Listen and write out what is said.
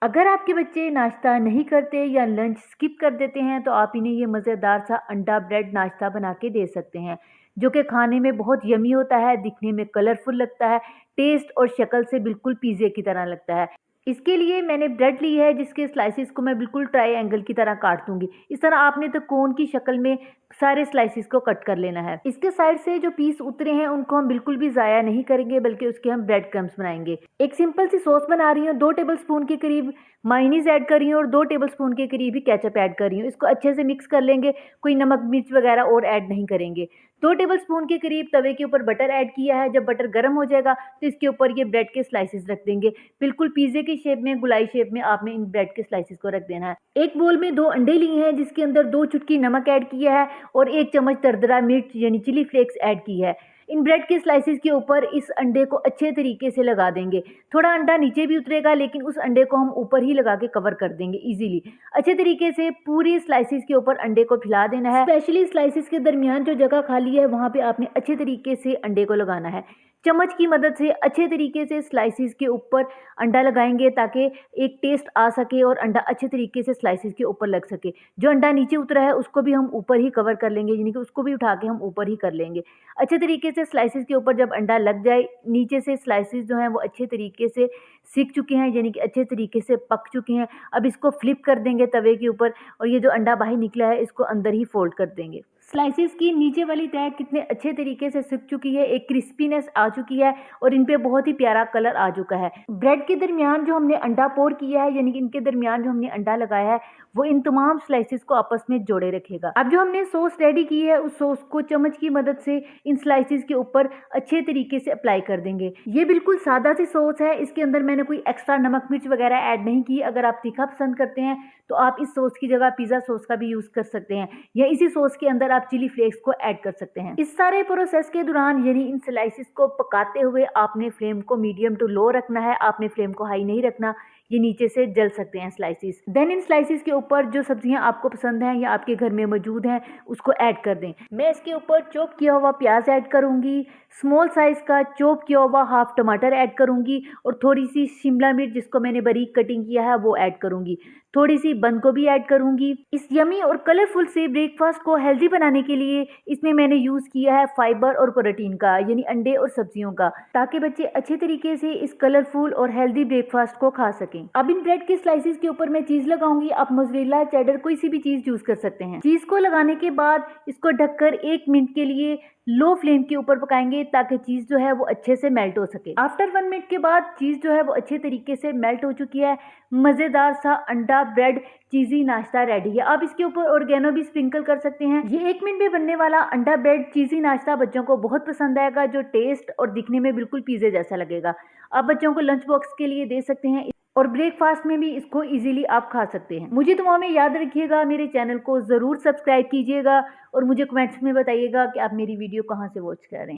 अगर आपके बच्चे नाश्ता नहीं करते या लंच स्किप कर देते हैं तो आप इन्हें ये मज़ेदार सा अंडा ब्रेड नाश्ता बना के दे सकते हैं, जो कि खाने में बहुत यमी होता है, दिखने में कलरफुल लगता है, टेस्ट और शक्ल से बिल्कुल पिज़्ज़े की तरह लगता है। इसके लिए मैंने ब्रेड ली है जिसके स्लाइसेस को मैं बिल्कुल ट्रायंगल की तरह काट दूंगी। इस तरह आपने तो कोन की शक्ल में सारे स्लाइसेस को कट कर लेना है। इसके साइड से जो पीस उतरे हैं उनको हम बिल्कुल भी ज़ाया नहीं करेंगे, बल्कि उसके हम ब्रेड क्रम्स बनाएंगे। एक सिंपल सी सॉस बना रही हूँ, 2 टेबलस्पून के करीब मायोनीज ऐड कर रही हूँ और 2 टेबलस्पून के करीब ही केचप ऐड कर रही हूँ। इसको अच्छे से मिक्स कर लेंगे, कोई नमक मिर्च वगैरह और ऐड नहीं करेंगे। 2 टेबलस्पून के करीब तवे के ऊपर बटर ऐड किया है। जब बटर गर्म हो जाएगा तो इसके ऊपर ये ब्रेड के स्लाइसेस रख देंगे। बिल्कुल पिज़्ज़े की शेप में, गुलाई शेप में आपने इन ब्रेड के स्लाइसेस को रख देना है। एक बोल में 2 अंडे लिए हैं जिसके अंदर 2 चुटकी नमक ऐड किया है और 1 चम्मच दरदरा मिर्च यानी चिली फ्लेक्स ऐड की है। इन ब्रेड के स्लाइसेस के ऊपर इस अंडे को अच्छे तरीके से लगा देंगे। थोड़ा अंडा नीचे भी उतरेगा, लेकिन उस अंडे को हम ऊपर ही लगा के कवर कर देंगे इजीली। अच्छे तरीके से पूरी स्लाइसेस के ऊपर अंडे को फैला देना है। स्पेशली स्लाइसेस के दरमियान जो जगह खाली है वहां पे आपने अच्छे तरीके से अंडे को लगाना है। चम्मच की मदद से अच्छे तरीके से स्लाइसेस के ऊपर अंडा लगाएंगे ताकि एक टेस्ट आ सके और अंडा अच्छे तरीके से स्लाइसेस के ऊपर लग सके। जो अंडा नीचे उतरा है उसको भी हम ऊपर ही कवर कर लेंगे, यानी कि उसको भी उठा के हम ऊपर ही कर लेंगे। अच्छे तरीके से स्लाइसेस के ऊपर जब अंडा लग जाए, नीचे से स्लाइसेस जो हैं वो अच्छे तरीके से सीख चुके हैं, यानी कि अच्छे तरीके से पक चुके हैं। अब इसको फ्लिप कर देंगे तवे के ऊपर और ये जो अंडा बाहर निकला है इसको अंदर ही फोल्ड कर देंगे। स्लाइसेस की नीचे वाली तह कितने अच्छे तरीके से सिक चुकी है, एक क्रिस्पीनेस आ चुकी है और इन पे बहुत ही प्यारा कलर आ चुका है। ब्रेड के दरमियान जो हमने अंडा पोर किया है, यानी कि इनके दरमियान जो हमने अंडा लगाया है वो इन तमाम स्लाइसेस को आपस में जोड़े रखेगा। अब जो हमने सॉस रेडी की है उस सॉस को चम्मच की मदद से इन स्लाइसेस के ऊपर अच्छे तरीके से अप्लाई कर देंगे। ये बिल्कुल सादा सी सॉस है, इसके अंदर मैंने कोई एक्स्ट्रा नमक मिर्च वगैरह ऐड नहीं की। अगर आप तीखा पसंद करते हैं तो आप इस सॉस की जगह पिज्जा सॉस का भी यूज कर सकते हैं, या इसी सॉस के अंदर आप चिली फ्लेक्स को ऐड कर सकते हैं। इस सारे प्रोसेस के दौरान यानी इन स्लाइसेस को पकाते हुए आपने फ्लेम को मीडियम टू लो रखना है, आपने फ्लेम को हाई नहीं रखना, ये नीचे से जल सकते हैं स्लाइसेस। देन इन स्लाइसेस के ऊपर जो सब्जियां आपको पसंद हैं या आपके घर में मौजूद हैं उसको ऐड कर दें। मैं इसके ऊपर चॉप किया हुआ प्याज ऐड करूंगी, स्मॉल साइज का चॉप किया हुआ हाफ टमाटर ऐड करूंगी और थोड़ी सी शिमला मिर्च जिसको मैंने बारीक कटिंग किया है वो ऐड करूंगी, थोड़ी सी बंद गोभी ऐड करूंगी। इस यमी और कलरफुल से ब्रेकफास्ट को हेल्दी बनाने के लिए इसमें मैंने यूज किया है फाइबर और प्रोटीन का, यानी अंडे और सब्जियों का, ताकि बच्चे अच्छे तरीके से इस कलरफुल और हेल्दी ब्रेकफास्ट को खा सकें। अब इन ब्रेड के स्लाइसेस के ऊपर मैं चीज लगाऊंगी। आप मोज़रेला, चेडर, कोई सी भी चीज यूज कर सकते हैं। चीज को लगाने के बाद इसको ढककर 1 मिनट के लिए लो फ्लेम के ऊपर पकाएंगे ताकि चीज जो है वो अच्छे से मेल्ट हो सके। आफ्टर 1 मिनट के बाद चीज जो है वो अच्छे तरीके से मेल्ट हो चुकी है। मजेदार सा अंडा ब्रेड चीजी नाश्ता रेडी है। आप इसके ऊपर ऑर्गेनो भी स्प्रिंकल कर सकते हैं। ये 1 मिनट में बनने वाला अंडा ब्रेड चीजी नाश्ता बच्चों को बहुत पसंद आएगा, जो टेस्ट और दिखने में बिल्कुल पिज़्ज़े जैसा लगेगा। आप बच्चों को लंच बॉक्स के लिए दे सकते हैं और ब्रेकफास्ट में भी इसको इजीली आप खा सकते हैं। मुझे दुआ में याद रखिएगा, मेरे चैनल को ज़रूर सब्सक्राइब कीजिएगा और मुझे कमेंट्स में बताइएगा कि आप मेरी वीडियो कहाँ से वॉच कर रहे हैं।